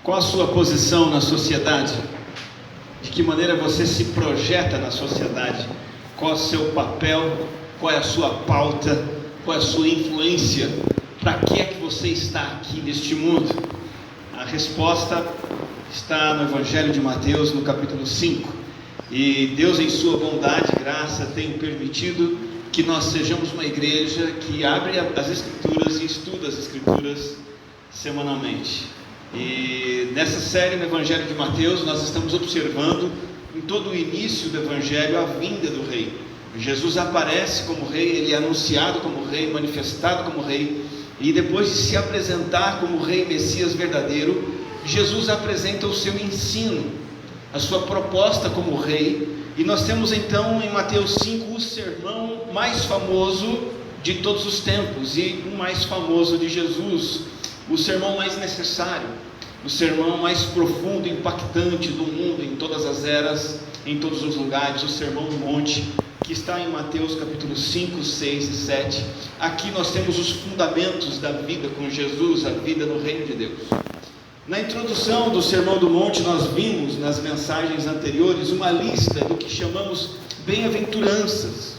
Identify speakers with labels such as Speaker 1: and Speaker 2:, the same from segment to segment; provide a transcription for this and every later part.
Speaker 1: Qual a sua posição na sociedade? De que maneira você se projeta na sociedade? Qual é o seu papel? Qual é a sua pauta? Qual é a sua influência? Para que é que você está aqui neste mundo? A resposta está no Evangelho de Mateus, no capítulo 5. E Deus, em sua bondade e graça, tem permitido que nós sejamos uma igreja que abre as Escrituras e estuda as Escrituras semanalmente. E nessa série no Evangelho de Mateus, nós estamos observando em todo o início do Evangelho a vinda do Rei. Jesus aparece como Rei, ele é anunciado como Rei, manifestado como Rei, e depois de se apresentar como Rei Messias verdadeiro, Jesus apresenta o seu ensino, a sua proposta como Rei. E nós temos então em Mateus 5 o sermão mais famoso de todos os tempos e o mais famoso de Jesus, o sermão mais necessário, o sermão mais profundo e impactante do mundo em todas as eras, em todos os lugares, o Sermão do Monte, que está em Mateus capítulo 5, 6 e 7. Aqui nós temos os fundamentos da vida com Jesus, a vida no reino de Deus. Na introdução do Sermão do Monte, nós vimos nas mensagens anteriores uma lista do que chamamos bem-aventuranças.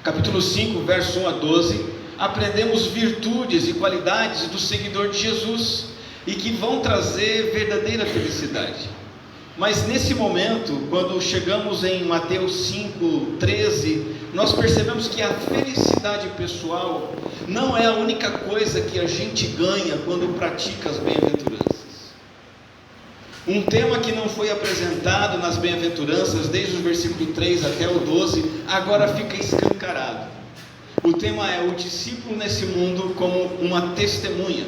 Speaker 1: Capítulo 5, verso 1 a 12, aprendemos virtudes e qualidades do seguidor de Jesus e que vão trazer verdadeira felicidade. Mas nesse momento, quando chegamos em Mateus 5, 13, nós percebemos que a felicidade pessoal não é a única coisa que a gente ganha quando pratica as bem-aventuranças. Um tema que não foi apresentado nas bem-aventuranças, desde o versículo 3 até o 12, agora fica escancarado. O tema é o discípulo nesse mundo como uma testemunha.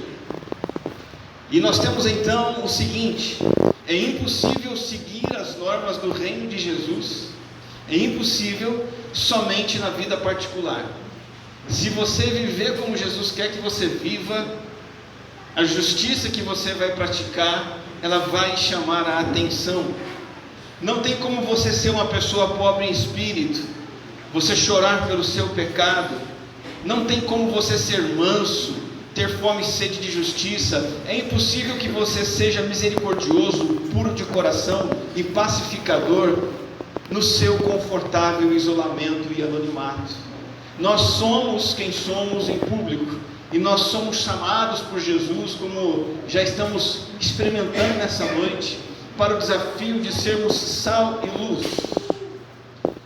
Speaker 1: E nós temos então o seguinte: é impossível seguir as normas do reino de Jesus, é impossível somente na vida particular. Se você viver como Jesus quer que você viva, a justiça que você vai praticar, ela vai chamar a atenção. Não tem como você ser uma pessoa pobre em espírito, você chorar pelo seu pecado. Não tem como você ser manso, ter fome e sede de justiça. É impossível que você seja misericordioso, puro de coração e pacificador no seu confortável isolamento e anonimato. Nós somos quem somos em público, e nós somos chamados por Jesus, como já estamos experimentando nessa noite, para o desafio de sermos sal e luz.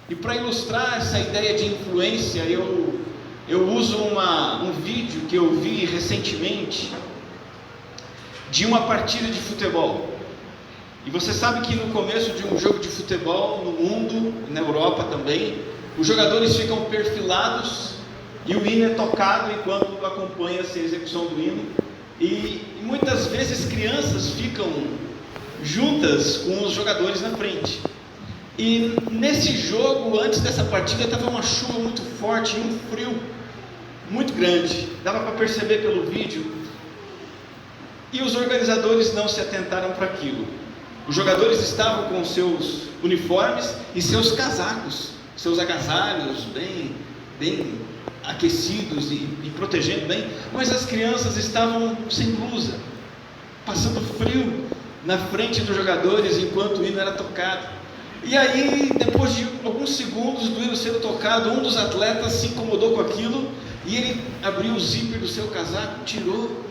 Speaker 1: E para ilustrar essa ideia de influência, eu uso um vídeo que eu vi recentemente de uma partida de futebol. E você sabe que no começo de um jogo de futebol no mundo, na Europa também, os jogadores ficam perfilados e o hino é tocado enquanto acompanha-se a execução do hino. E muitas vezes crianças ficam juntas com os jogadores na frente. E nesse jogo, antes dessa partida, estava uma chuva muito forte e um frio muito grande. Dava para perceber pelo vídeo. E os organizadores não se atentaram para aquilo. Os jogadores estavam com seus uniformes e seus casacos, seus agasalhos bem aquecidos e protegendo bem, mas as crianças estavam sem blusa, passando frio na frente dos jogadores enquanto o hino era tocado. E aí, depois de alguns segundos do hino sendo tocado, um dos atletas se incomodou com aquilo e ele abriu o zíper do seu casaco, tirou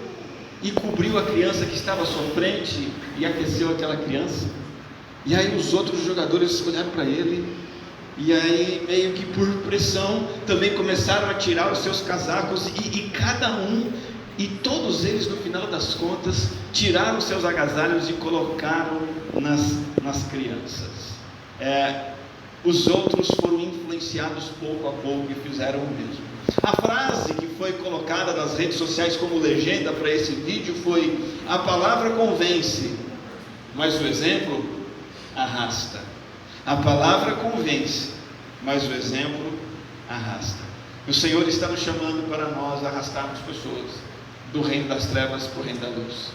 Speaker 1: e cobriu a criança que estava à sua frente e aqueceu aquela criança. E aí os outros jogadores olharam para ele e aí, meio que por pressão, também começaram a tirar os seus casacos e cada um, e todos eles no final das contas, tiraram os seus agasalhos e colocaram nas crianças. Os outros foram influenciados pouco a pouco e fizeram o mesmo. A frase que foi colocada nas redes sociais como legenda para esse vídeo foi: a palavra convence, mas o exemplo arrasta. A palavra convence, mas o exemplo arrasta. O Senhor está nos chamando para nós arrastarmos pessoas do reino das trevas para o reino da luz.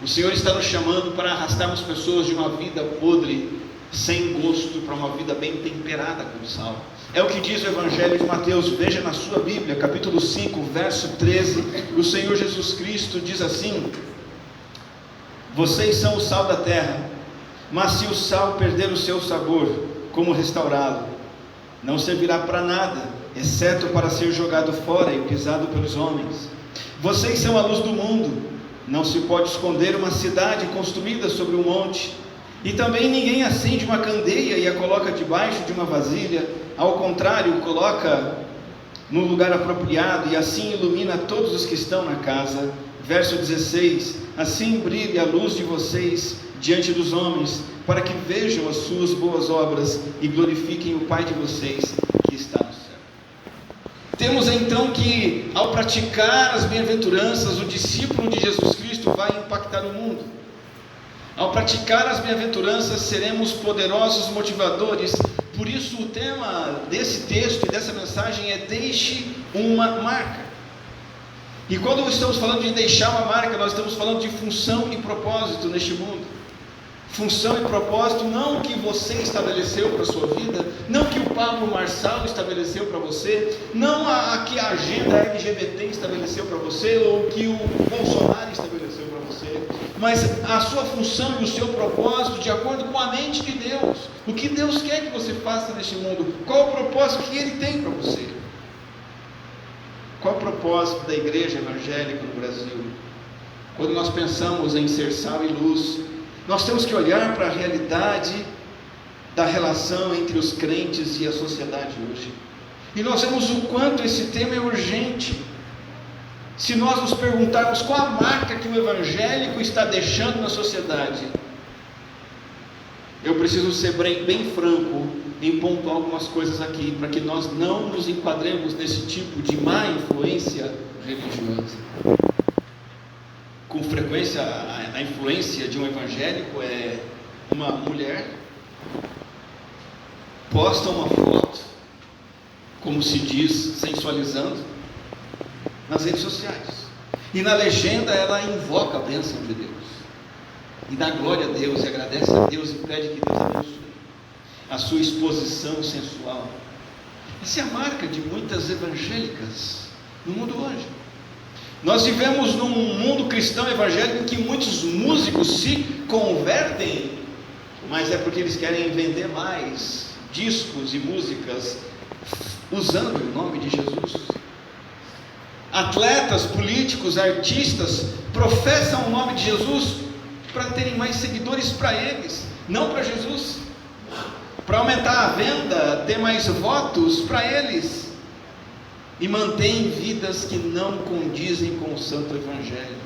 Speaker 1: O Senhor está nos chamando para arrastarmos pessoas de uma vida podre, sem gosto, para uma vida bem temperada com sal. É o que diz o Evangelho de Mateus. Veja na sua Bíblia, capítulo 5, verso 13. O Senhor Jesus Cristo diz assim: Vocês são o sal da terra, mas se o sal perder o seu sabor, como restaurá-lo? Não servirá para nada, exceto para ser jogado fora e pisado pelos homens. Vocês são a luz do mundo. Não se pode esconder uma cidade construída sobre um monte. E também ninguém acende uma candeia e a coloca debaixo de uma vasilha. Ao contrário, coloca no lugar apropriado e assim ilumina todos os que estão na casa. Verso 16: assim brilhe a luz de vocês diante dos homens, para que vejam as suas boas obras e glorifiquem o Pai de vocês que está no céu. Temos então que, ao praticar as bem-aventuranças, o discípulo de Jesus Cristo vai impactar o mundo. Ao praticar as bem-aventuranças, seremos poderosos motivadores. Por isso o tema desse texto e dessa mensagem é: deixe uma marca. E quando estamos falando de deixar uma marca, nós estamos falando de função e propósito neste mundo. Função e propósito, não o que você estabeleceu para a sua vida, não que o Pablo Marçal estabeleceu para você, não a que a agenda LGBT estabeleceu para você, ou que o Bolsonaro estabeleceu para você, mas a sua função e o seu propósito de acordo com a mente de Deus. O que Deus quer que você faça neste mundo, qual o propósito que Ele tem para você. Qual o propósito da igreja evangélica no Brasil? Quando nós pensamos em ser sal e luz, nós temos que olhar para a realidade da relação entre os crentes e a sociedade hoje. E nós vemos o quanto esse tema é urgente. Se nós nos perguntarmos qual a marca que o evangélico está deixando na sociedade, eu preciso ser bem franco em pontuar algumas coisas aqui, para que nós não nos enquadremos nesse tipo de má influência religiosa. Com frequência, a influência de um evangélico é uma mulher posta uma foto, como se diz, sensualizando, nas redes sociais, e na legenda ela invoca a bênção de Deus, e dá glória a Deus, e agradece a Deus, e pede que Deus abençoe a sua exposição sensual. Essa é a marca de muitas evangélicas no mundo hoje. Nós vivemos num mundo cristão evangélico em que muitos músicos se convertem, mas é porque eles querem vender mais discos e músicas usando o nome de Jesus. Atletas, políticos, artistas professam o nome de Jesus para terem mais seguidores para eles, não para Jesus, para aumentar a venda, ter mais votos para eles, e mantêm vidas que não condizem com o santo evangelho.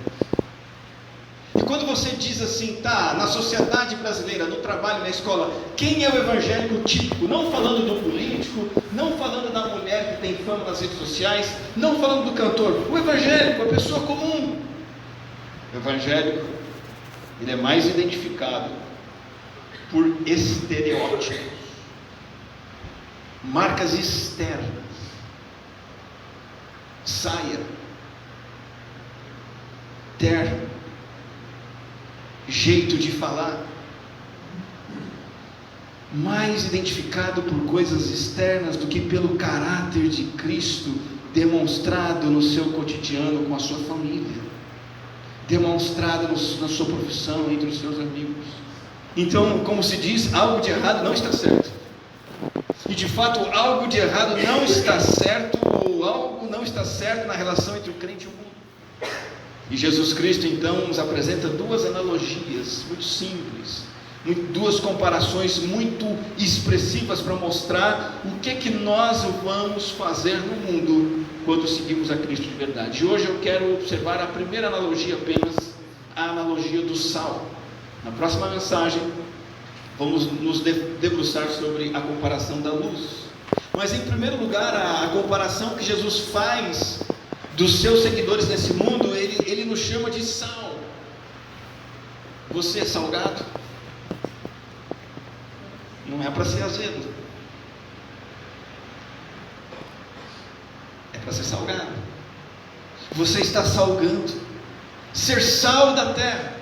Speaker 1: E quando você diz assim, tá, na sociedade brasileira, no trabalho, na escola, quem é o evangélico típico? Não falando do político, não falando da mulher que tem fama nas redes sociais, não falando do cantor, o evangélico, a pessoa comum. O evangélico, ele é mais identificado por estereótipos, marcas externas, saia, terno, jeito de falar, mais identificado por coisas externas do que pelo caráter de Cristo demonstrado no seu cotidiano com a sua família, demonstrado na sua profissão, entre os seus amigos. Então, como se diz, algo de errado não está certo. E de fato, algo de errado não está certo, ou algo não está certo na relação entre o crente e o mundo. E Jesus Cristo então nos apresenta duas analogias muito simples, duas comparações muito expressivas para mostrar o que nós vamos fazer no mundo quando seguimos a Cristo de verdade. E hoje eu quero observar a primeira analogia apenas, a analogia do sal. Na próxima mensagem vamos nos debruçar sobre a comparação da luz. Mas em primeiro lugar, a comparação que Jesus faz dos seus seguidores nesse mundo, ele nos chama de sal. Você é salgado? Não é para ser azedo, é para ser salgado. Você está salgando, ser sal da terra.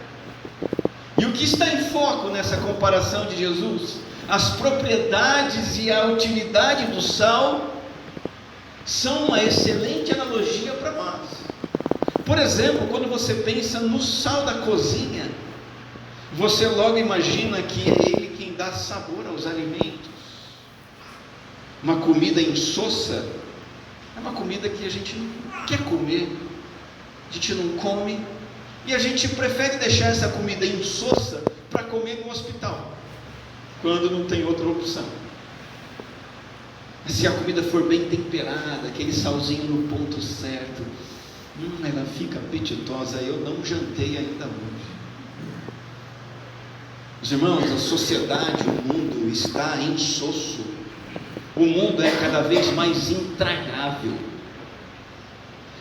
Speaker 1: E o que está em foco nessa comparação de Jesus? As propriedades e a utilidade do sal são uma excelente analogia para nós. Por exemplo, quando você pensa no sal da cozinha, você logo imagina que é Ele quem dá sabor aos alimentos. Uma comida insossa é uma comida que a gente não quer comer, a gente não come, e a gente prefere deixar essa comida insossa para comer no hospital, quando não tem outra opção. Se a comida for bem temperada, aquele salzinho no ponto certo, ela fica apetitosa. Eu não jantei ainda hoje. Os irmãos, a sociedade, o mundo está insosso. O mundo é cada vez mais intragável.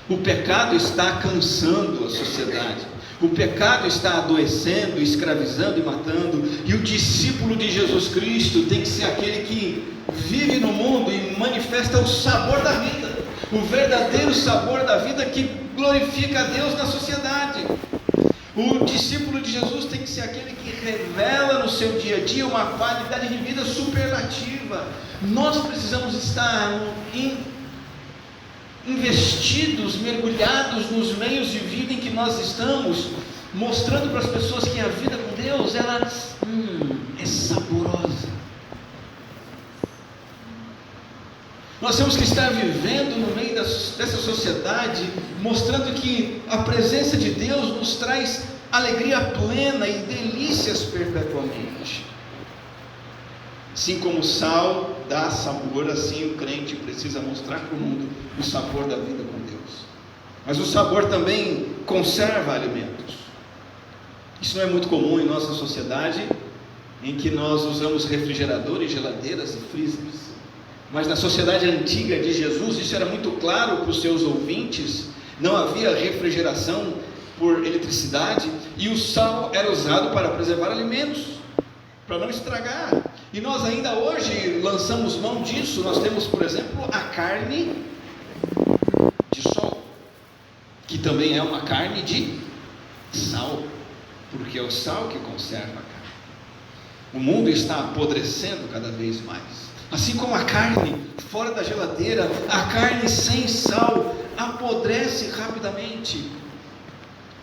Speaker 1: O pecado está cansando a sociedade. O pecado está adoecendo, escravizando e matando. E o discípulo de Jesus Cristo tem que ser aquele que vive no mundo e manifesta o sabor da vida, o verdadeiro sabor da vida que glorifica a Deus na sociedade. O discípulo de Jesus tem que ser aquele que revela no seu dia a dia uma qualidade de vida superlativa. Nós precisamos estar investidos, mergulhados nos meios de vida em que nós estamos, mostrando para as pessoas que a vida com Deus, ela é saborosa. Nós temos que estar vivendo no meio dessa sociedade, mostrando que a presença de Deus nos traz alegria plena e delícias perpetuamente. Assim como o sal dá sabor, assim o crente precisa mostrar para o mundo o sabor da vida com Deus. Mas o sabor também conserva alimentos. Isso não é muito comum em nossa sociedade, em que nós usamos refrigeradores, geladeiras e freezers. Mas na sociedade antiga de Jesus, isso era muito claro para os seus ouvintes. Não havia refrigeração por eletricidade, e o sal era usado para preservar alimentos, para não estragar. E nós ainda hoje lançamos mão disso. Nós temos, por exemplo, a carne de sol, que também é uma carne de sal, porque é o sal que conserva a carne. O mundo está apodrecendo cada vez mais. Assim como a carne fora da geladeira, a carne sem sal apodrece rapidamente.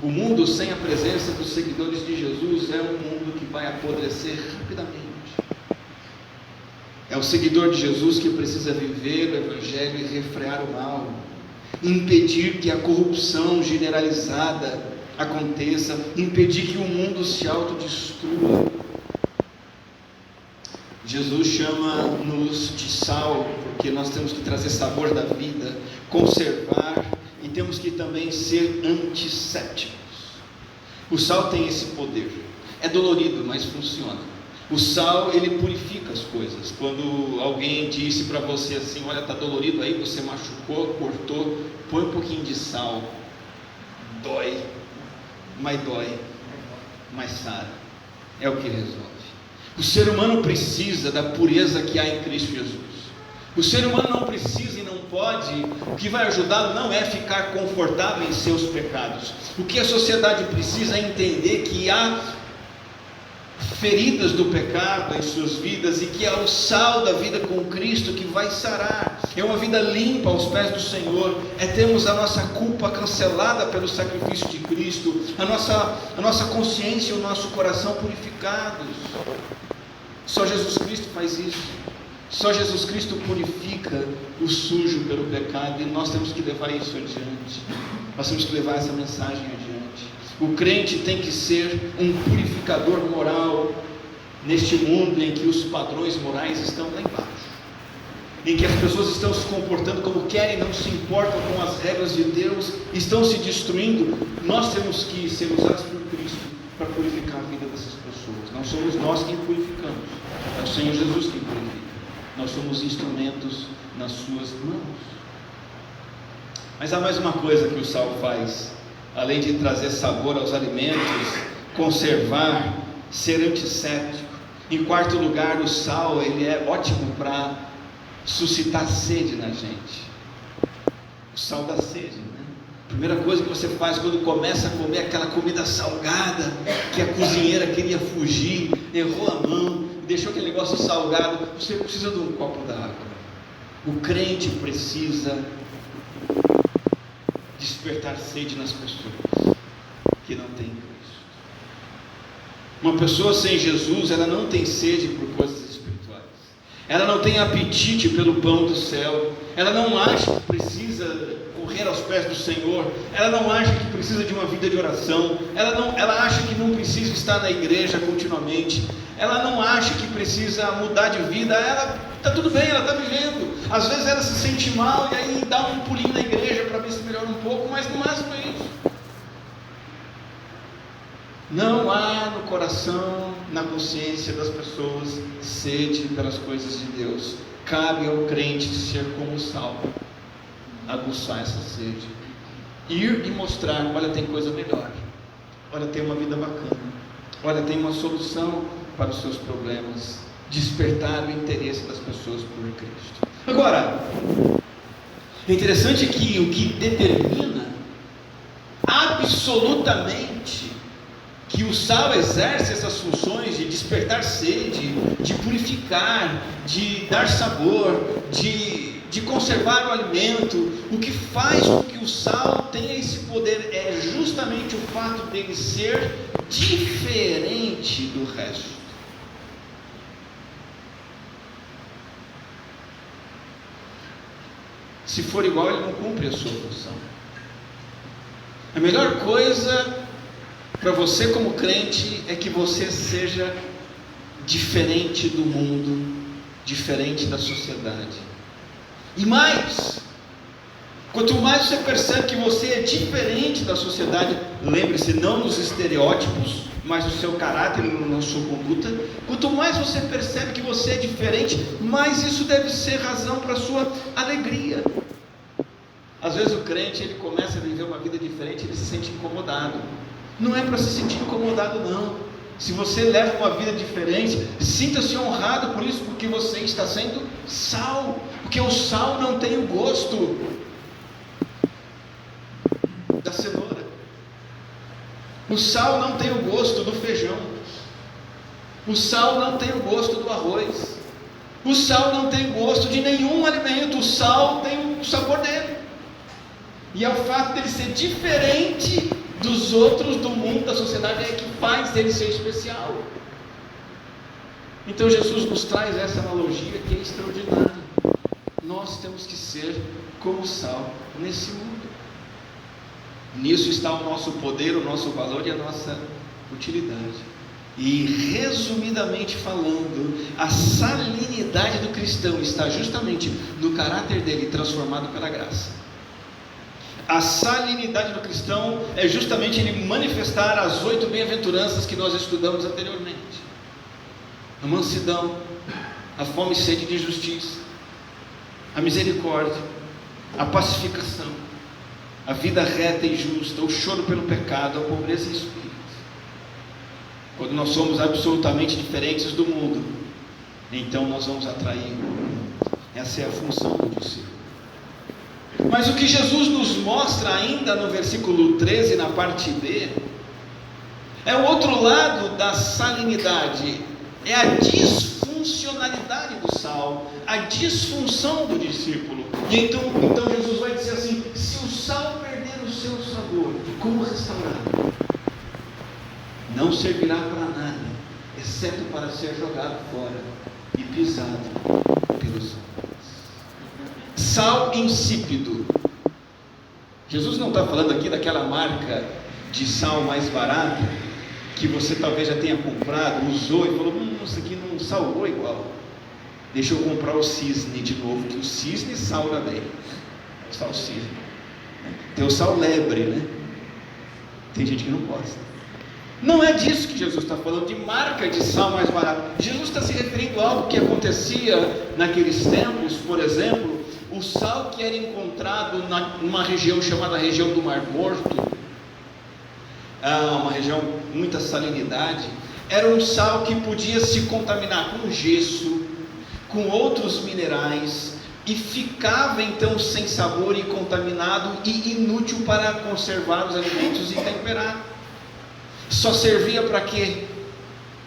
Speaker 1: O mundo sem a presença dos seguidores de Jesus é um mundo que vai apodrecer rapidamente. É o seguidor de Jesus que precisa viver o Evangelho e refrear o mal, impedir que a corrupção generalizada aconteça, impedir que o mundo se autodestrua. Jesus chama-nos de sal, porque nós temos que trazer sabor da vida, conservar, e temos que também ser antissépticos. O sal tem esse poder, é dolorido, mas funciona. O sal, ele purifica as coisas. Quando alguém disse para você assim, olha, está dolorido aí, você machucou, cortou, põe um pouquinho de sal, dói, mas sara, é o que resolve. O ser humano precisa da pureza que há em Cristo Jesus. O ser humano não precisa e não pode, o que vai ajudá-lo não é ficar confortável em seus pecados. O que a sociedade precisa é entender que há feridas do pecado em suas vidas, e que é o sal da vida com Cristo que vai sarar. É uma vida limpa aos pés do Senhor, é termos a nossa culpa cancelada pelo sacrifício de Cristo, a nossa consciência e o nosso coração purificados. Só Jesus Cristo faz isso. Só Jesus Cristo purifica o sujo pelo pecado, e nós temos que levar isso adiante. Nós temos que levar essa mensagem adiante. O crente tem que ser um purificador moral neste mundo em que os padrões morais estão lá embaixo, em que as pessoas estão se comportando como querem, não se importam com as regras de Deus, estão se destruindo. Nós temos que ser usados por Cristo para purificar a vida dessas pessoas. Não somos nós quem purificamos, é o Senhor Jesus quem purifica. Nós somos instrumentos nas suas mãos. Mas há mais uma coisa que o sal faz, além de trazer sabor aos alimentos, conservar, ser antisséptico. Em quarto lugar, o sal, ele é ótimo para suscitar sede na gente. O sal dá sede, né? A primeira coisa que você faz quando começa a comer aquela comida salgada, que a cozinheira queria fugir, errou a mão, deixou aquele negócio salgado, você precisa de um copo d'água. O crente precisa despertar sede nas pessoas que não têm Cristo. Uma pessoa sem Jesus, ela não tem sede por coisas espirituais. Ela não tem apetite pelo pão do céu. Ela não acha que precisa correr aos pés do Senhor. Ela não acha que precisa de uma vida de oração. Ela acha que não precisa estar na igreja continuamente. Ela não acha que precisa mudar de vida. Ela está tudo bem, ela está vivendo. Às vezes ela se sente mal e aí dá um pulinho na igreja para ver se melhora um pouco, mas no máximo é isso. Não há no coração, na consciência das pessoas, sede pelas coisas de Deus. Cabe ao crente ser como o sal, aguçar essa sede, ir e mostrar: olha, tem coisa melhor, olha, tem uma vida bacana, olha, tem uma solução para os seus problemas, despertar o interesse das pessoas por Cristo. Agora, é interessante que o que determina absolutamente que o sal exerce essas funções de despertar sede, de purificar, de dar sabor, de conservar o alimento. O que faz com que o sal tenha esse poder é justamente o fato dele ser diferente do resto. Se for igual, ele não cumpre a sua função. A melhor coisa para você como crente é que você seja diferente do mundo, diferente da sociedade. E mais, quanto mais você percebe que você é diferente da sociedade, lembre-se, não nos estereótipos, mas no seu caráter, na sua conduta. Quanto mais você percebe que você é diferente, mais isso deve ser razão para a sua alegria. Às vezes o crente, ele começa a viver uma vida diferente, ele se sente incomodado. Não é para se sentir incomodado, não. Se você leva uma vida diferente, sinta-se honrado por isso, porque você está sendo sal. Porque o sal não tem o gosto da cenoura. O sal não tem o gosto do feijão. O sal não tem o gosto do arroz. O sal não tem o gosto de nenhum alimento. O sal tem o sabor dele. E é o fato dele ser diferente dos outros, do mundo, da sociedade, é que faz dele ser especial. Então Jesus nos traz essa analogia que é extraordinária. Nós temos que ser como sal nesse mundo. Nisso está o nosso poder, o nosso valor e a nossa utilidade. E resumidamente falando, a salinidade do cristão está justamente no caráter dele transformado pela graça. A salinidade do cristão é justamente ele manifestar as 8 bem-aventuranças que nós estudamos anteriormente: a mansidão, a fome e sede de justiça, a misericórdia, a pacificação, a vida reta e justa, o choro pelo pecado, a pobreza em espírito. Quando nós somos absolutamente diferentes do mundo, então nós vamos atrair. Essa é a função do discípulo. Mas o que Jesus nos mostra ainda no versículo 13, na parte B, é o outro lado da salinidade, é a disfuncionalidade do sal, a disfunção do discípulo. E então Jesus vai dizer assim: se o sal perder o seu sabor, como restaurá-lo? Não servirá para nada, exceto para ser jogado fora e pisado pelos homens. Sal insípido. Jesus não está falando aqui daquela marca de sal mais barata, que você talvez já tenha comprado, usou e falou: isso aqui não salgou igual, deixa eu comprar o cisne de novo, que o cisne salga bem. O sal cisne. Tem o sal lebre, né? Tem gente que não gosta. Não é disso que Jesus está falando, de marca de sal mais barata. Jesus está se referindo a algo que acontecia naqueles tempos. Por exemplo, o sal que era encontrado numa região chamada região do Mar Morto, uma região com muita salinidade, era um sal que podia se contaminar com gesso, com outros minerais, e ficava então sem sabor e contaminado e inútil para conservar os alimentos e temperar. Só servia para quê?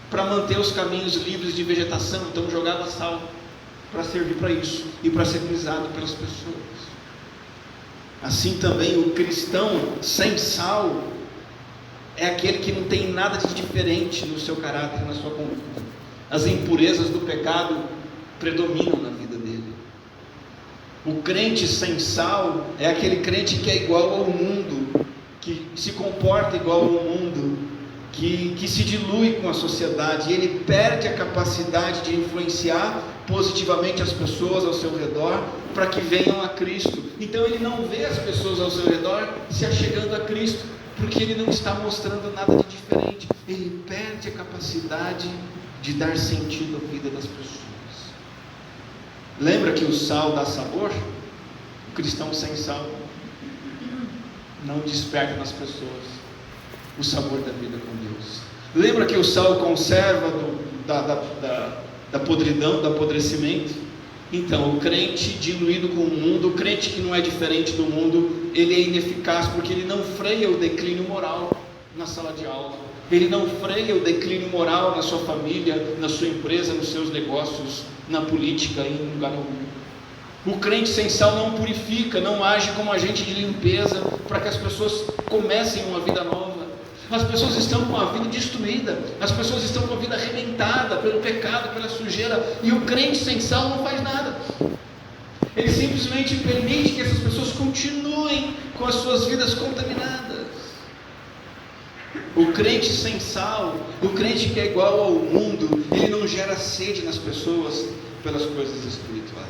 Speaker 1: Para manter os caminhos livres de vegetação. Então jogava sal para servir para isso e para ser pisado pelas pessoas. Assim também o cristão sem sal é aquele que não tem nada de diferente no seu caráter, na sua conduta. As impurezas do pecado predominam na vida dele. O crente sem sal é aquele crente que é igual ao mundo, que se comporta igual ao mundo, que se dilui com a sociedade, e ele perde a capacidade de influenciar positivamente as pessoas ao seu redor, para que venham a Cristo. Então ele não vê as pessoas ao seu redor se achegando a Cristo, porque ele não está mostrando nada de diferente. Ele perde a capacidade de dar sentido à vida das pessoas. Lembra que o sal dá sabor? O cristão sem sal não desperta nas pessoas o sabor da vida com Deus. Lembra que o sal conserva da podridão, do apodrecimento? Então, o crente diluído com o mundo, o crente que não é diferente do mundo, ele é ineficaz, porque ele não freia o declínio moral na sala de aula, ele não freia o declínio moral na sua família, na sua empresa, nos seus negócios, na política e em lugar algum. O crente sem sal não purifica, não age como agente de limpeza para que as pessoas comecem uma vida nova. As pessoas estão com a vida destruída, as pessoas estão com a vida arrebentada pelo pecado, pela sujeira, e o crente sem sal não faz nada. Ele simplesmente permite que essas pessoas continuem com as suas vidas contaminadas. O crente sem sal, o crente que é igual ao mundo, ele não gera sede nas pessoas pelas coisas espirituais.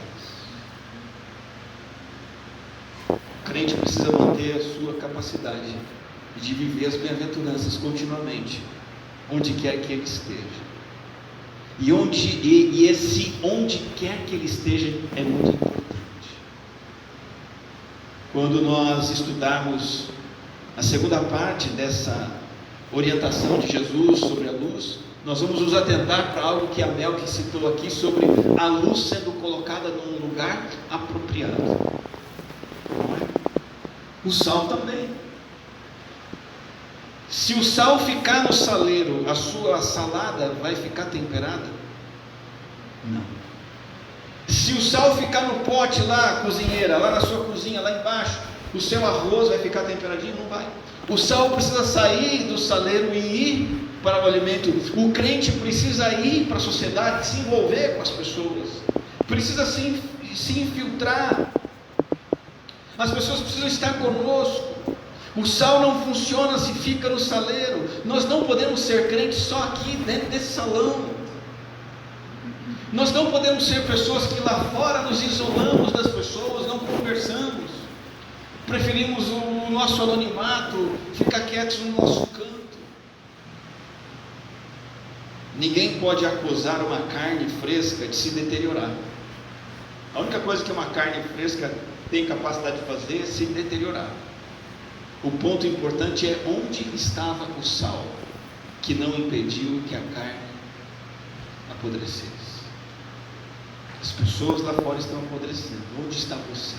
Speaker 1: O crente precisa manter a sua capacidade de viver as bem-aventuranças continuamente, onde quer que ele esteja. E esse onde quer que ele esteja é muito importante. Quando nós estudarmos a segunda parte dessa orientação de Jesus sobre a luz, nós vamos nos atentar para algo que a Melk citou aqui, sobre a luz sendo colocada num lugar apropriado. O sal também. Se o sal ficar no saleiro, a sua salada vai ficar temperada? Não. Se o sal ficar no pote lá, cozinheira, lá na sua cozinha, lá embaixo, o seu arroz vai ficar temperadinho? Não vai. O sal precisa sair do saleiro e ir para o alimento. O crente precisa ir para a sociedade, se envolver com as pessoas, precisa se infiltrar. As pessoas precisam estar conosco. O sal não funciona se fica no saleiro. Nós não podemos ser crentes só aqui dentro desse salão. Nós não podemos ser pessoas que lá fora nos isolamos das pessoas, não conversamos, preferimos o nosso anonimato, ficar quietos no nosso canto. Ninguém pode acusar uma carne fresca de se deteriorar. A única coisa que uma carne fresca tem capacidade de fazer é se deteriorar. O ponto importante é onde estava o sal, que não impediu que a carne apodrecesse. As pessoas lá fora estão apodrecendo. Onde está você?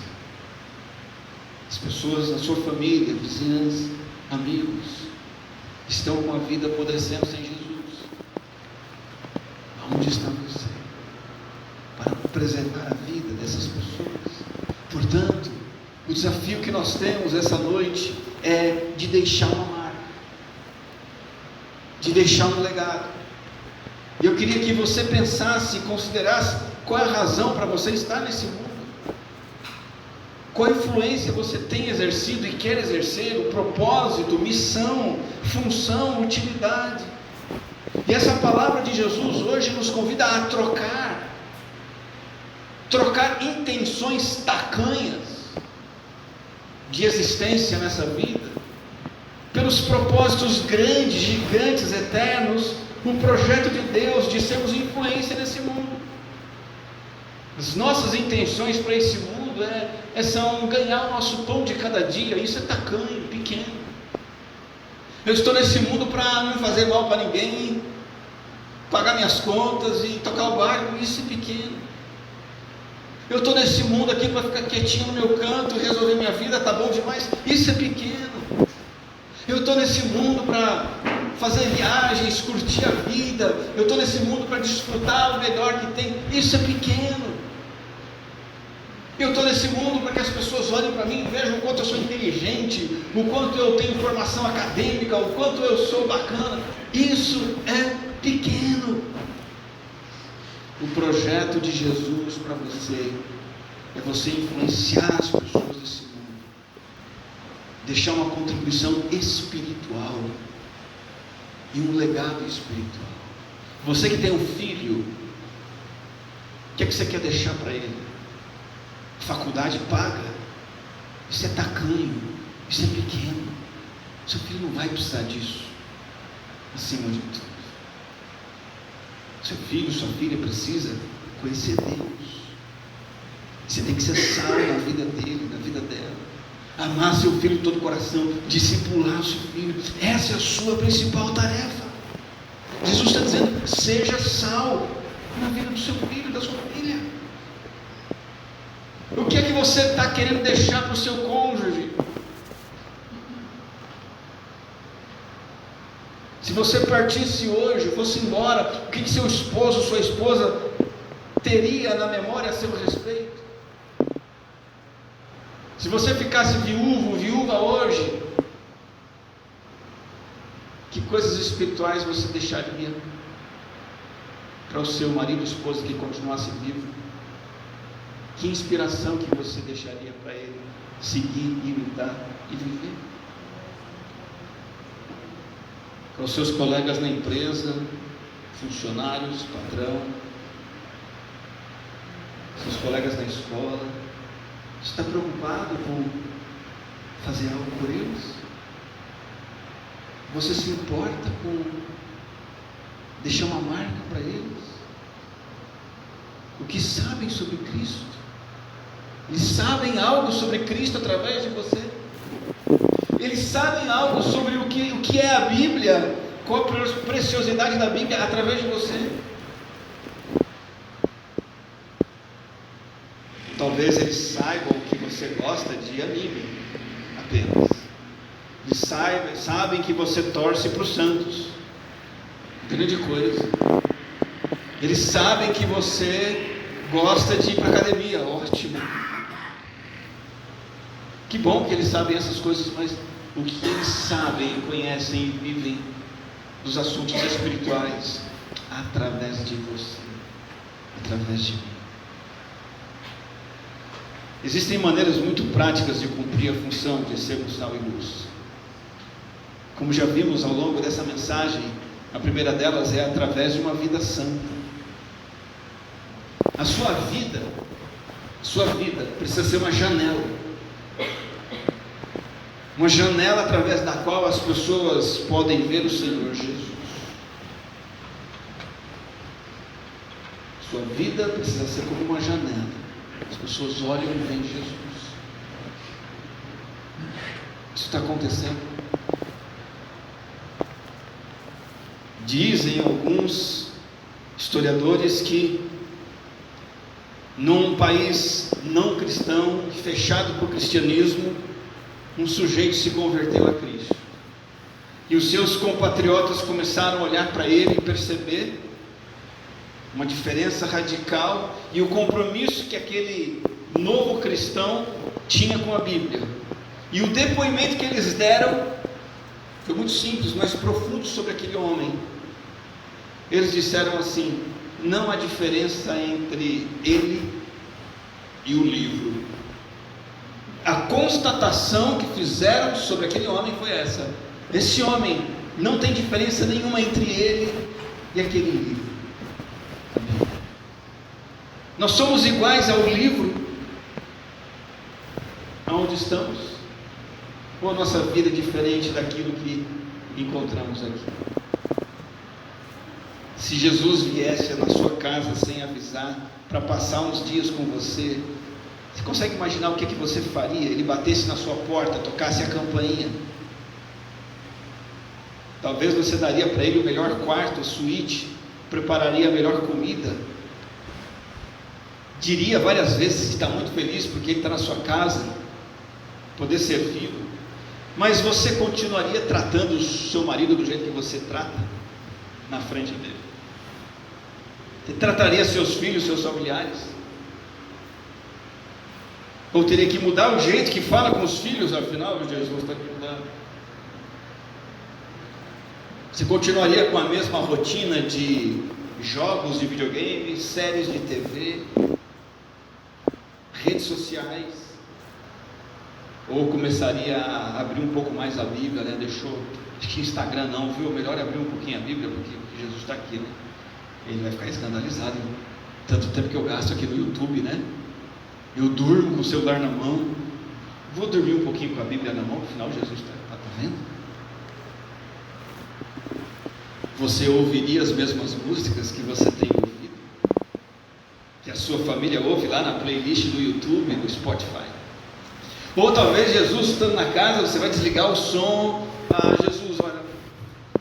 Speaker 1: As pessoas na sua família, vizinhança, amigos, estão com a vida apodrecendo sem Jesus. Onde está você? Para preservar a vida dessas pessoas. Portanto, o desafio que nós temos essa noite é de deixar uma marca, de deixar um legado. E eu queria que você pensasse e considerasse qual é a razão para você estar nesse mundo, qual influência você tem exercido e quer exercer, o propósito, missão, função, utilidade. E essa palavra de Jesus hoje nos convida a trocar intenções tacanhas de existência nessa vida, pelos propósitos grandes, gigantes, eternos, um projeto de Deus de sermos influência nesse mundo. As nossas intenções para esse mundo são ganhar o nosso pão de cada dia. Isso é tacanho, pequeno. Eu estou nesse mundo para não fazer mal para ninguém, pagar minhas contas e tocar o barco. Isso é pequeno. Eu estou nesse mundo aqui para ficar quietinho no meu canto, resolver minha vida, tá bom demais. Isso é pequeno. Eu estou nesse mundo para fazer viagens, curtir a vida. Eu estou nesse mundo para desfrutar o melhor que tem. Isso é pequeno. Eu estou nesse mundo para que as pessoas olhem para mim e vejam o quanto eu sou inteligente, o quanto eu tenho formação acadêmica, o quanto eu sou bacana. Isso é pequeno. O projeto de Jesus para você é você influenciar as pessoas desse mundo, deixar uma contribuição espiritual e um legado espiritual. Você que tem um filho, o que é que você quer deixar para ele? Faculdade paga, isso é tacanho, isso é pequeno. Seu filho não vai precisar disso, acima de tudo. Seu filho, sua filha precisa conhecer Deus. Você tem que ser sal na vida dele, na vida dela. Amar seu filho de todo o coração, discipular seu filho. Essa é a sua principal tarefa. Jesus está dizendo: seja sal na vida do seu filho, da sua filha. O que é que você está querendo deixar para o seu cônjuge? Se você partisse hoje, fosse embora, o que seu esposo, sua esposa teria na memória a seu respeito? Se você ficasse viúvo, viúva hoje, que coisas espirituais você deixaria para o seu marido, esposa que continuasse vivo? Que inspiração que você deixaria para ele seguir, imitar e viver? Para os seus colegas na empresa, funcionários, patrão, seus colegas na escola, você está preocupado com fazer algo por eles? Você se importa com deixar uma marca para eles? O que sabem sobre Cristo? Eles sabem algo sobre Cristo através de você? Eles sabem algo sobre o que é a Bíblia, qual a preciosidade da Bíblia através de você? Talvez eles saibam que você gosta de anime apenas. Eles sabem que você torce para o Santos. Grande coisa. Eles sabem que você gosta de ir para a academia. Ótimo. Que bom que eles sabem essas coisas, mas o que eles sabem, conhecem e vivem dos assuntos espirituais através de você, através de mim. Existem maneiras muito práticas de cumprir a função de sermos sal e luz. Como já vimos ao longo dessa mensagem, a primeira delas é através de uma vida santa. A sua vida precisa ser uma janela através da qual as pessoas podem ver o Senhor Jesus. Sua vida precisa ser como uma janela. As pessoas olham e veem Jesus. Isso está acontecendo. Dizem alguns historiadores que num país não cristão, fechado para o cristianismo, um sujeito se converteu a Cristo, e os seus compatriotas começaram a olhar para ele e perceber uma diferença radical e o compromisso que aquele novo cristão tinha com a Bíblia. E o depoimento que eles deram foi muito simples, mas profundo sobre aquele homem. Eles disseram assim: não há diferença entre ele e o livro. A constatação que fizeram sobre aquele homem foi essa: esse homem não tem diferença nenhuma entre ele e aquele livro. Nós somos iguais ao livro aonde estamos? Ou a nossa vida é diferente daquilo que encontramos aqui? Se Jesus viesse na sua casa sem avisar, para passar uns dias com você, você consegue imaginar o que você faria? Ele batesse na sua porta, tocasse a campainha. Talvez você daria para ele o melhor quarto, a suíte, prepararia a melhor comida, diria várias vezes que está muito feliz porque ele está na sua casa, poder servi-lo, mas você continuaria tratando o seu marido do jeito que você trata na frente dele? Você trataria seus filhos, seus familiares? Ou teria que mudar o jeito que fala com os filhos, afinal Jesus está aqui mudando. Você continuaria com a mesma rotina de jogos de videogame, séries de TV, redes sociais? Ou começaria a abrir um pouco mais a Bíblia, né? Acho que Instagram não, viu? Melhor abrir um pouquinho a Bíblia, porque Jesus está aqui, né? Ele vai ficar escandalizado, né? Tanto tempo que eu gasto aqui no YouTube, né? Eu durmo com o celular na mão, vou dormir um pouquinho com a Bíblia na mão, afinal Jesus está vendo? Você ouviria as mesmas músicas que você tem ouvido, que a sua família ouve lá na playlist do YouTube, do Spotify? Ou talvez Jesus estando na casa, você vai desligar o som. Jesus, olha,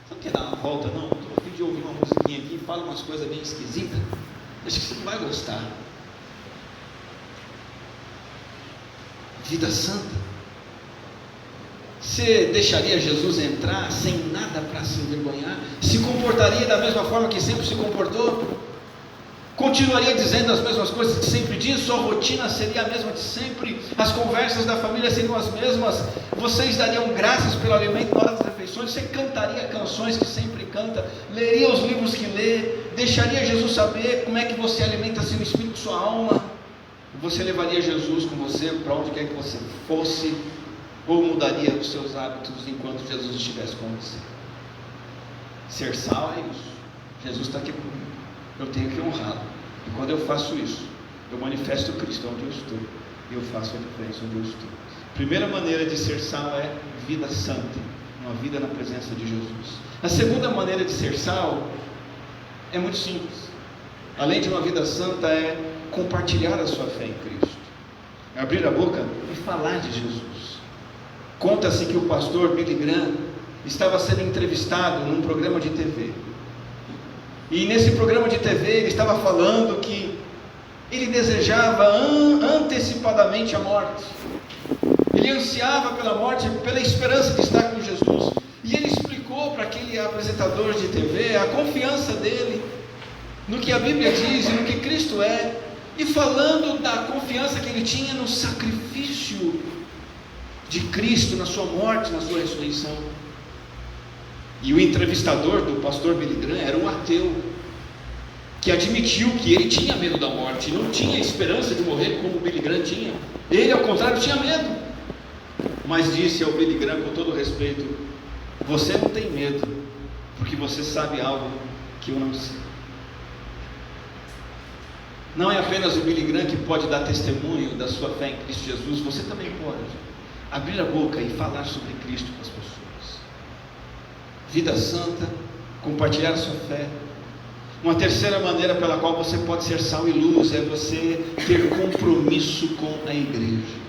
Speaker 1: você não quer dar uma volta não? Estou a fim de ouvir uma musiquinha aqui, fala umas coisas bem esquisitas, acho que você não vai gostar. Vida santa. Você deixaria Jesus entrar sem nada para se envergonhar? Se comportaria da mesma forma que sempre se comportou? Continuaria dizendo as mesmas coisas que sempre diz? Sua rotina seria a mesma de sempre? As conversas da família seriam as mesmas? Vocês dariam graças pelo alimento na hora das refeições? Você cantaria canções que sempre canta? Leria os livros que lê? Deixaria Jesus saber como é que você alimenta seu espírito, sua alma? Você levaria Jesus com você para onde quer que você fosse? Ou mudaria os seus hábitos enquanto Jesus estivesse com você? Ser sal é isso. Jesus está aqui comigo, eu tenho que honrá-lo, e quando eu faço isso, eu manifesto Cristo onde eu estou, e eu faço a diferença onde eu estou. Primeira maneira de ser sal é vida santa, uma vida na presença de Jesus. A segunda maneira de ser sal é muito simples. Além de uma vida santa, é compartilhar a sua fé em Cristo, abrir a boca e falar de Jesus. Conta-se que o pastor Billy Graham estava sendo entrevistado num programa de TV, e nesse programa de TV ele estava falando que ele desejava antecipadamente a morte, ele ansiava pela morte, pela esperança de estar com Jesus, e ele explicou para aquele apresentador de TV a confiança dele no que a Bíblia diz e no que Cristo é, e falando da confiança que ele tinha no sacrifício de Cristo, na sua morte, na sua ressurreição. E o entrevistador do pastor Billy Graham era um ateu, que admitiu que ele tinha medo da morte, não tinha esperança de morrer como o Billy Graham tinha. Ele, ao contrário, tinha medo, mas disse ao Billy Graham com todo respeito: você não tem medo, porque você sabe algo que eu não sei. Não é apenas o Billy Graham que pode dar testemunho da sua fé em Cristo Jesus, você também pode abrir a boca e falar sobre Cristo com as pessoas. Vida santa, compartilhar a sua fé. Uma terceira maneira pela qual você pode ser sal e luz é você ter compromisso com a igreja.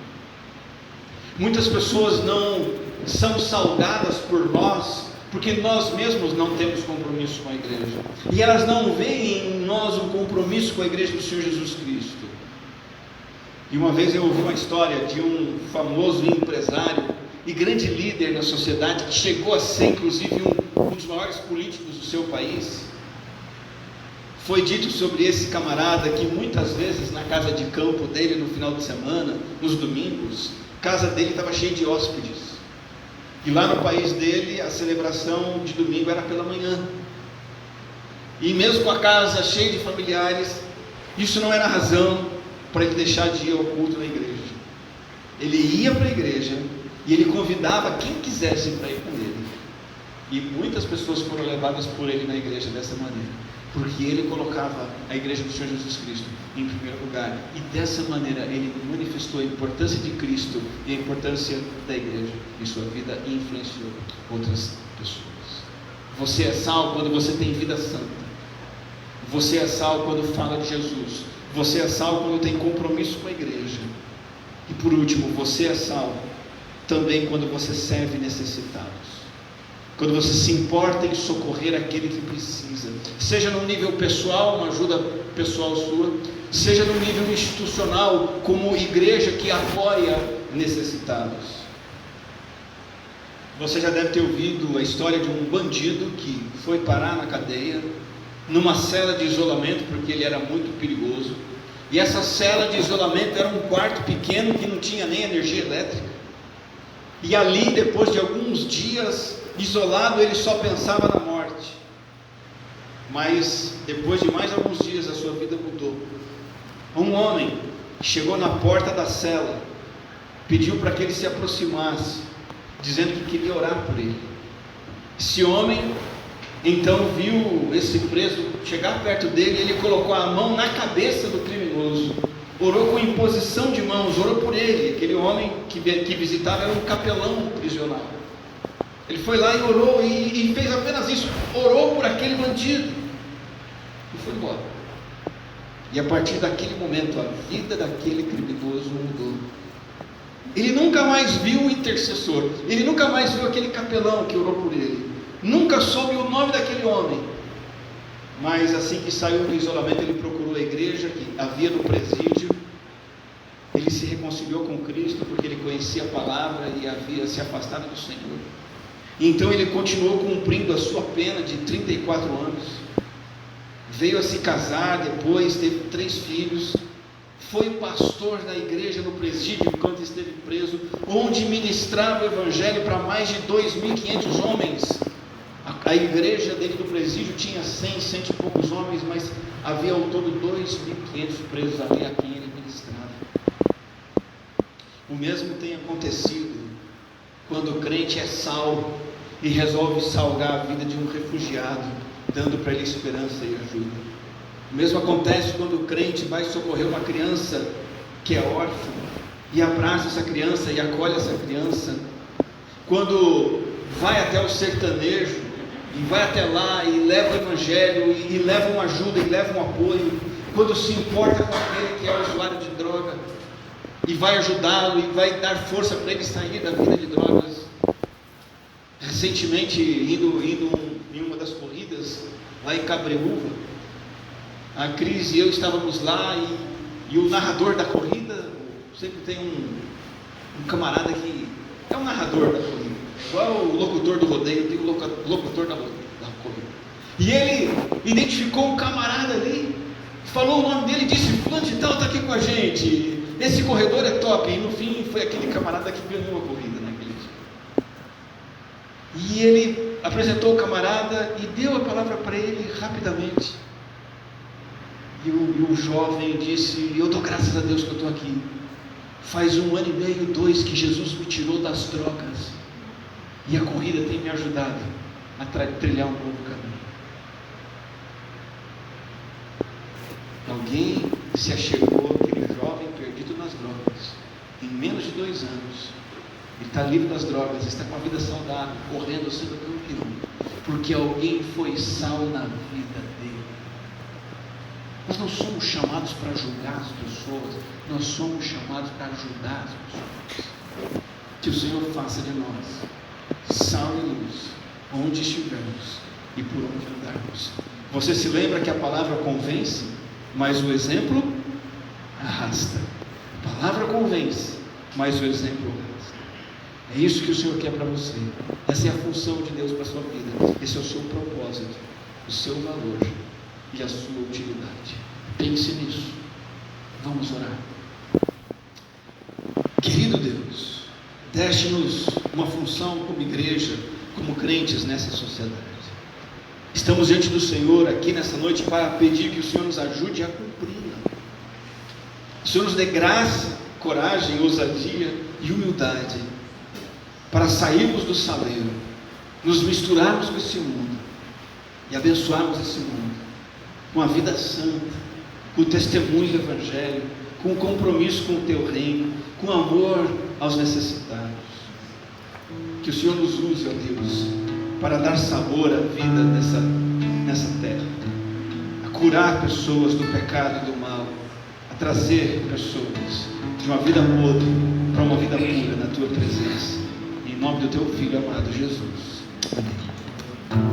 Speaker 1: Muitas pessoas não são saudadas por nós porque nós mesmos não temos compromisso com a igreja, e elas não veem em nós um compromisso com a igreja do Senhor Jesus Cristo. E uma vez eu ouvi uma história de um famoso empresário e grande líder na sociedade, que chegou a ser inclusive um dos maiores políticos do seu país. Foi dito sobre esse camarada que muitas vezes na casa de campo dele, no final de semana, nos domingos, a casa dele estava cheia de hóspedes. E lá no país dele, a celebração de domingo era pela manhã. E mesmo com a casa cheia de familiares, isso não era razão para ele deixar de ir ao culto na igreja. Ele ia para a igreja e ele convidava quem quisesse para ir com ele. E muitas pessoas foram levadas por ele na igreja dessa maneira, porque ele colocava a igreja do Senhor Jesus Cristo em primeiro lugar, e dessa maneira ele manifestou a importância de Cristo e a importância da igreja em sua vida, e influenciou outras pessoas. Você é sal quando você tem vida santa. Você é sal quando fala de Jesus. Você é sal quando tem compromisso com a igreja. E por último, você é sal também quando você serve necessitados, quando você se importa em socorrer aquele que precisa, seja no nível pessoal, uma ajuda pessoal sua, seja no nível institucional, como igreja que apoia necessitados. Você já deve ter ouvido a história de um bandido que foi parar na cadeia, numa cela de isolamento, porque ele era muito perigoso, E essa cela de isolamento era um quarto pequeno que não tinha nem energia elétrica. E ali, depois de alguns dias isolado, ele só pensava na morte. Mas depois de mais alguns dias, a sua vida mudou. Um homem chegou na porta da cela, pediu para que ele se aproximasse, dizendo que queria orar por ele. Esse homem então viu esse preso chegar perto dele, e ele colocou a mão na cabeça do criminoso, orou com imposição de mãos, orou por ele. Aquele homem que visitava era um capelão prisional. Ele foi lá e orou, e fez apenas isso, orou por aquele bandido e foi embora. E a partir daquele momento a vida daquele criminoso mudou. Ele nunca mais viu o intercessor, ele nunca mais viu aquele capelão que orou por ele, nunca soube o nome daquele homem. Mas assim que saiu do isolamento, ele procurou a igreja que havia no presídio. Ele se reconciliou com Cristo porque ele conhecia a palavra e havia se afastado do Senhor. Então ele continuou cumprindo a sua pena de 34 anos. Veio a se casar, depois teve 3 filhos. Foi pastor na igreja no presídio enquanto esteve preso, onde ministrava o evangelho para mais de 2.500 homens. A igreja dele do presídio tinha 100 e poucos homens, mas havia ao todo 2.500 presos ali a quem ele ministrava. O mesmo tem acontecido quando o crente é salvo e resolve salgar a vida de um refugiado, dando para ele esperança e ajuda. O mesmo acontece quando o crente vai socorrer uma criança que é órfã e abraça essa criança e acolhe essa criança. Quando vai até o sertanejo e vai até lá e leva o evangelho e leva uma ajuda e leva um apoio. Quando se importa com aquele que é usuário de droga e vai ajudá-lo e vai dar força para ele sair da vida de drogas. Recentemente, indo em uma das corridas lá em Cabreúva, a Cris e eu estávamos lá e o narrador da corrida, sempre tem um camarada que é o narrador da corrida, igual o locutor do rodeio, tem o locutor da corrida. E ele identificou um camarada ali, falou o nome dele e disse: fulano de tal está aqui com a gente, esse corredor é top. E no fim foi aquele camarada que ganhou a corrida naquele dia. E ele apresentou o camarada e deu a palavra para ele rapidamente. E o jovem disse: eu dou graças a Deus que eu estou aqui. Faz 1 ano e meio, 2 que Jesus me tirou das drogas, e a corrida tem me ajudado a trilhar um novo caminho. Alguém se achegou àquele jovem perdido nas drogas. Em menos de 2 anos ele está livre das drogas, está com a vida saudável, correndo, sendo campeão, porque alguém foi sal na vida dele. Nós não somos chamados para julgar as pessoas, nós somos chamados para ajudar as pessoas. Que o Senhor faça de nós sal e luz, onde estivermos e por onde andarmos. Você se lembra que a palavra convence, mas o exemplo arrasta. A palavra convence, mas o exemplo arrasta. É isso que o Senhor quer para você. Essa é a função de Deus para a sua vida. Esse é o seu propósito, o seu valor e a sua utilidade. Pense nisso. Vamos orar. Querido Deus, deste-nos uma função como igreja, como crentes nessa sociedade. Estamos diante do Senhor aqui nessa noite para pedir que o Senhor nos ajude a cumpri-la. O Senhor nos dê graça, coragem, ousadia e humildade para sairmos do saleiro, nos misturarmos com esse mundo e abençoarmos esse mundo com a vida santa, com o testemunho do Evangelho, com o compromisso com o Teu reino, com amor aos necessitados. Que o Senhor nos use, ó Deus, para dar sabor à vida nessa terra, a curar pessoas do pecado e do mal, a trazer pessoas de uma vida podre para uma vida pura na Tua presença. Em nome do Teu Filho amado Jesus. Amém.